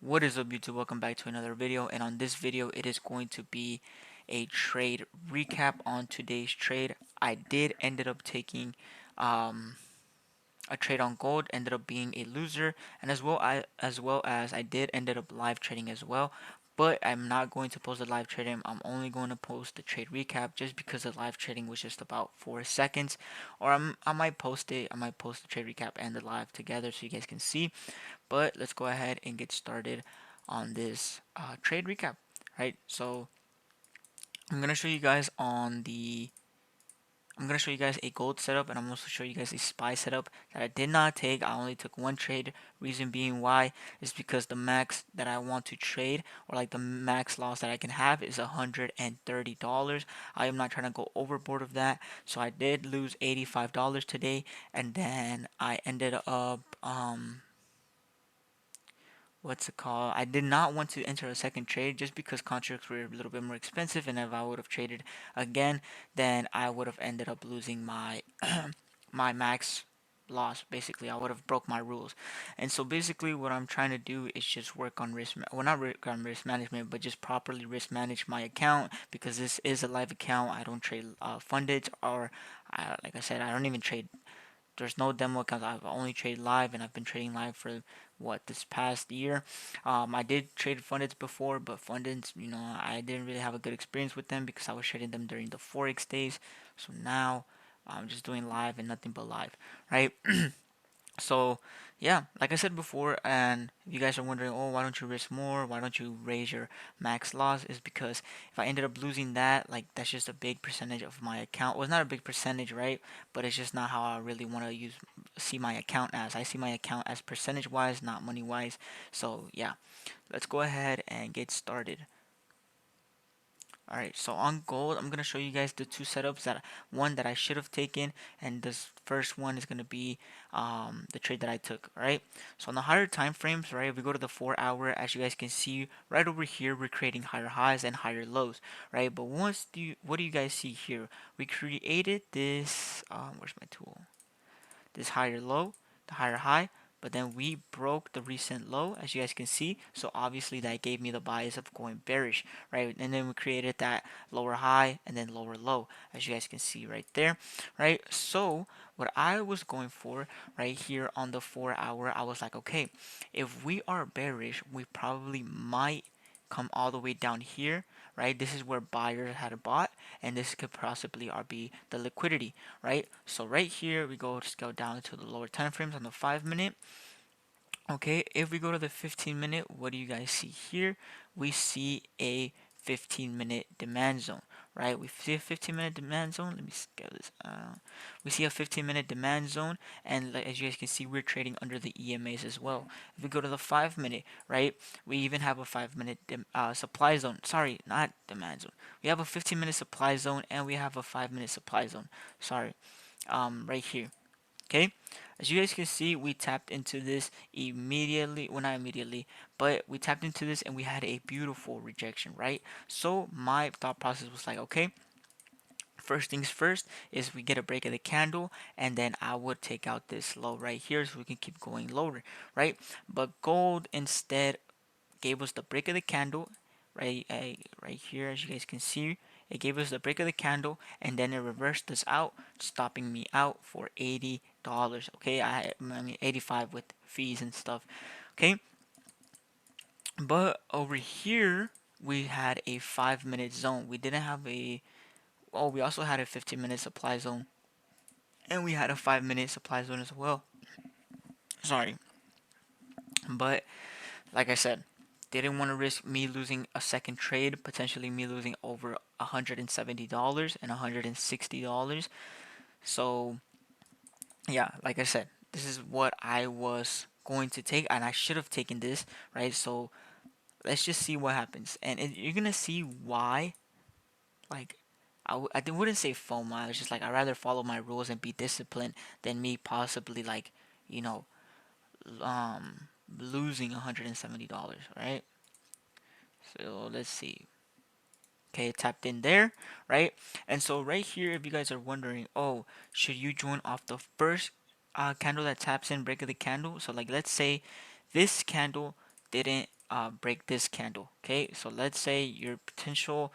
What is up, YouTube? Welcome back to another video, and on this video it is going to be a trade recap on today's trade. I did ended up taking um, a trade on gold, ended up being a loser, and as well as I did ended up live trading as well. But I'm not going to post the live trading. I'm only going to post the trade recap just because the live trading was just about 4 seconds. Or I might post it. I might post the trade recap and the live together so you guys can see. But let's go ahead and get started on this trade recap. Right. So I'm gonna show you guys on the I'm gonna show you guys a gold setup, and I'm also show you guys a SPY setup that I did not take. I only took one trade. Reason being why is because the max that I want to trade, or like the max loss that I can have, is $130. I am not trying to go overboard of that, so I did lose $85 today, and then I ended up what's it called? I did not want to enter a second trade just because contracts were a little bit more expensive, and if I would have traded again, then I would have ended up losing my my max loss. Basically, I would have broke my rules. And so basically, what I'm trying to do is just work on well, not work on risk management, but just properly risk manage my account, because this is a live account. I don't trade funded, or like I said, I don't even trade. There's no demo accounts. I've only traded live, and I've been trading live for what, this past year. I did trade fundeds before, but fundeds, I didn't really have a good experience with them because I was trading them during the forex days. So now I'm just doing live and nothing but live, right? So, yeah, like I said before, and if you guys are wondering, oh, why don't you risk more? Why don't you raise your max loss? Is because if I ended up losing that, like, that's just a big percentage of my account. Well, it's not a big percentage, right? But it's just not how I really want to see my account as. I see my account as percentage wise, not money wise. So, yeah, let's go ahead and get started. Alright, so on gold, I'm gonna show you guys the two setups, that one that I should have taken, and this first one is gonna be the trade that I took. Alright, so on the higher time frames, right, if we go to the 4 hour, as you guys can see right over here, we're creating higher highs and higher lows, right? But what do you guys see here? We created this, where's my tool? This higher low, the higher high, but then we broke the recent low, as you guys can see. So obviously that gave me the bias of going bearish, right? And then we created that lower high and then lower low, as you guys can see right there, right? So what I was going for right here on the 4 hour, I was like, okay, if we are bearish, we probably might come all the way down here, right? This is where buyers had bought, and this could possibly be the liquidity, right? So right here we go, just go down to the lower time frames on the 5 minute. Okay, if we go to the 15 minute, what do you guys see here? We see a 15-minute demand zone, right? We see a 15-minute demand zone. Let me scale this. We see a 15-minute demand zone, and as you guys can see, we're trading under the EMAs as well. If we go to the 5 minute, right, we even have a 5 minute supply zone. Sorry, not demand zone. We have a 15-minute supply zone, and we have a 5 minute supply zone. Sorry, right here. Okay, as you guys can see, we tapped into this immediately. Well, not immediately, but we tapped into this and we had a beautiful rejection, right? So my thought process was like, okay, first things first is we get a break of the candle, and then I would take out this low right here so we can keep going lower, right? But gold instead gave us the break of the candle, right? Right here, as you guys can see, it gave us the break of the candle, and then it reversed us out, stopping me out for $80. Okay, I mean 85 with fees and stuff. Okay, but over here we had a 5 minute zone. We didn't have a. Oh, we also had a 15-minute supply zone, and we had a 5 minute supply zone as well. Sorry, but like I said, didn't want to risk me losing a second trade, potentially me losing over $170 and $160. So, yeah, like I said, this is what I was going to take, and I should have taken this, right? So, let's just see what happens. And you're going to see why, like, I wouldn't say FOMO. I was just like, I'd rather follow my rules and be disciplined than me possibly, like, you know, losing $170, right? So let's see. Okay, tapped in there, right? And so right here, if you guys are wondering, oh, should you join off the first candle that taps in, break of the candle? So like, let's say this candle didn't break this candle. Okay, so let's say your potential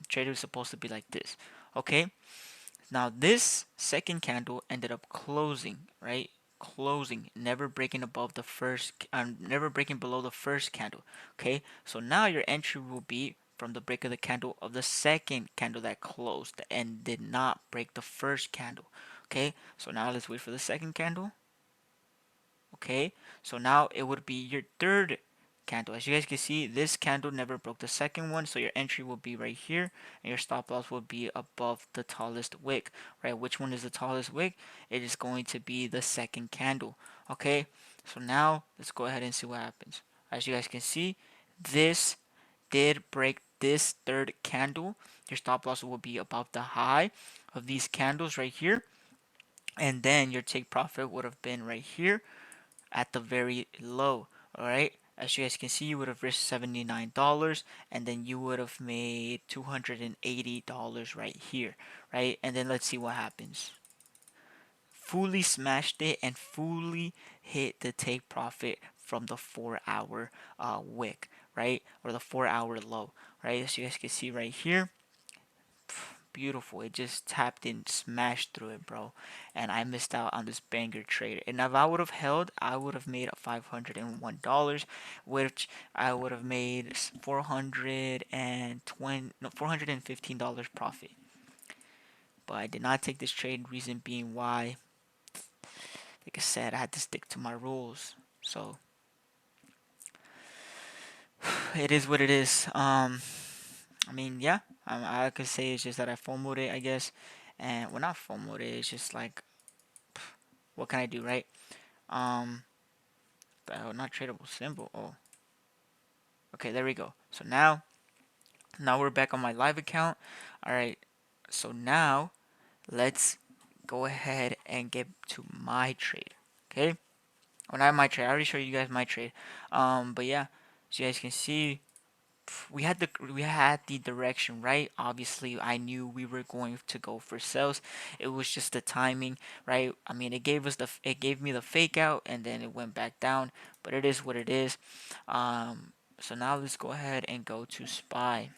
trader is supposed to be like this. Okay, now this second candle ended up closing, right? Closing, never breaking above the first, never breaking below the first candle. Okay, so now your entry will be from the break of the candle of the second candle that closed and did not break the first candle. Okay, so now let's wait for the second candle. Okay, so now it would be your third candle. As you guys can see, this candle never broke the second one, so your entry will be right here and your stop loss will be above the tallest wick, right? Which one is the tallest wick? It is going to be the second candle. Okay, so now let's go ahead and see what happens. As you guys can see, this did break this third candle. Your stop loss will be above the high of these candles right here, and then your take profit would have been right here at the very low. All right, as you guys can see, you would have risked $79 and then you would have made $280 right here, right? And then let's see what happens. Fully smashed it and fully hit the take profit from the 4 hour wick, right? Or the 4 hour low, right? As you guys can see right here, beautiful. It just tapped in, smashed through it, bro. And I missed out on this banger trade. And if I would have held, I would have made $501, which I would have made 420, no, $415 profit. But I did not take this trade. Reason being why, like I said, I had to stick to my rules. So it is what it is. I mean, yeah, I could say it's just that I FOMO'd it, I guess. And well, not FOMO'd it. It's just like, what can I do, right? Um, not tradable symbol. Oh, okay, there we go. So now we're back on my live account. All right. So now let's go ahead and get to my trade. Okay. Well, not my trade. I already showed you guys my trade. But yeah, as you guys can see, we had the direction right. Obviously, I knew we were going to go for sales. It was just the timing, right? I mean, it gave me the fake out and then it went back down, but it is what it is. So now let's go ahead and go to SPY.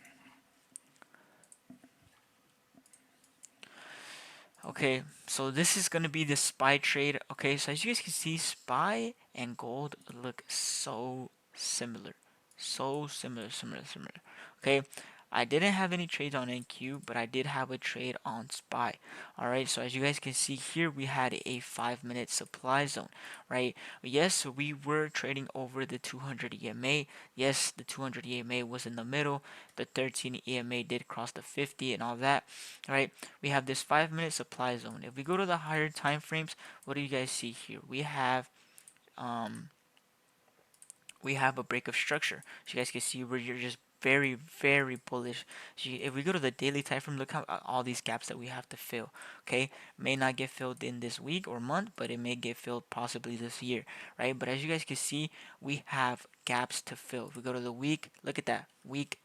Okay, so this is gonna be the SPY trade. Okay, so as you guys can see, SPY and gold look so similar. So similar. Okay, I didn't have any trades on NQ, but I did have a trade on SPY. Alright, so as you guys can see here, we had a 5-minute supply zone, right? Yes, we were trading over the 200 EMA. Yes, the 200 EMA was in the middle. The 13 EMA did cross the 50 and all that, right? We have this 5-minute supply zone. If we go to the higher time frames, what do you guys see here? Um we have a break of structure. So you guys can see where you're just very bullish. So if we go to the daily time frame, look how all these gaps that we have to fill. Okay, may not get filled in this week or month, but it may get filled possibly this year, right? But as you guys can see, we have gaps to fill. If we go to the week, look at that week.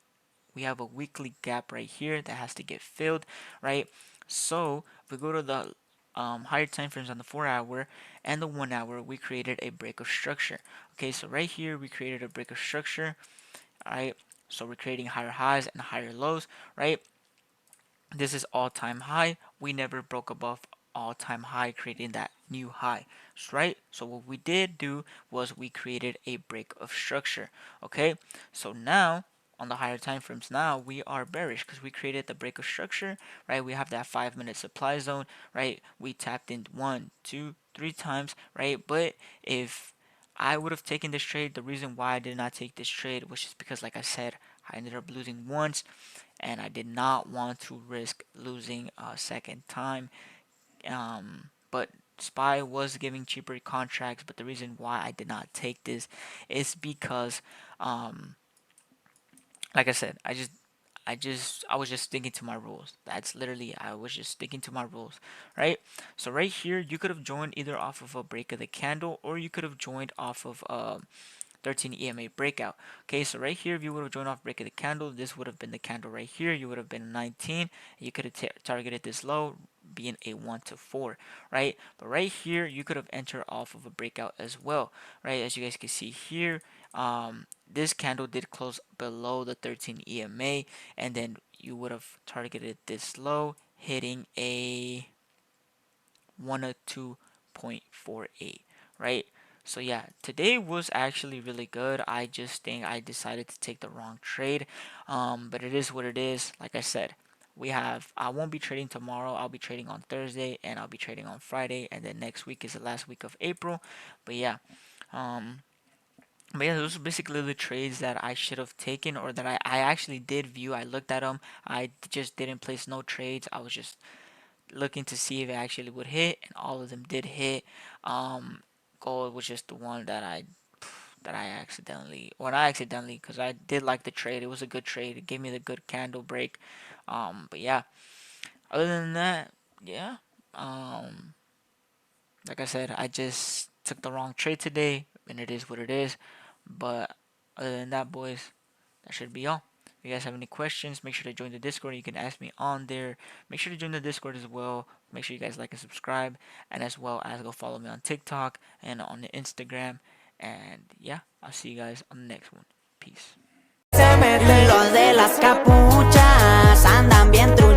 We have a weekly gap right here that has to get filled, right? So if we go to the higher time frames on the 4 hour and the 1 hour, we created a break of structure. Okay, so right here we created a break of structure. All right, so we're creating higher highs and higher lows, right? This is all-time high. We never broke above all-time high, creating that new high, right? So what we did do was we created a break of structure. Okay, so now on the higher time frames, now we are bearish because we created the break of structure, right? We have that 5-minute supply zone, right? We tapped in one, two, three times, right? But if I would have taken this trade, the reason why I did not take this trade was just because, like I said, I ended up losing once and I did not want to risk losing a second time. But SPY was giving cheaper contracts, but the reason why I did not take this is because, um, like I said, I was just sticking to my rules. That's literally, I was just sticking to my rules, right? So right here, you could have joined either off of a break of the candle, or you could have joined off of 13 EMA breakout. Okay, so right here, if you would have joined off break of the candle, this would have been the candle right here. You would have been 19. You could have targeted this low, being a 1 to 4, right? But right here, you could have entered off of a breakout as well, right? As you guys can see here, this candle did close below the 13 EMA, and then you would have targeted this low, hitting a 102.48, right? So yeah, today was actually really good. I just think I decided to take the wrong trade, but it is what it is. Like I said, I won't be trading tomorrow. I'll be trading on Thursday, and I'll be trading on Friday, and then next week is the last week of April. But yeah, um, but yeah, those are basically the trades that I should have taken, or that I actually did view. I looked at them. I just didn't place no trades. I was just looking to see if it actually would hit, and all of them did hit. Um, Gold was just the one that I accidentally, or not accidentally, because I did like the trade. It was a good trade. It gave me the good candle break. But yeah, other than that, yeah. Um, like I said, I just took the wrong trade today, and it is what it is. But other than that, boys, that should be all. If you guys have any questions, make sure to join the Discord. You can ask me on there. Make sure to join the Discord as well. Make sure you guys like and subscribe, and as well as go follow me on TikTok and on the Instagram. And yeah, I'll see you guys on the next one. Peace. Se meten los de las capuchas, andan bien truchas.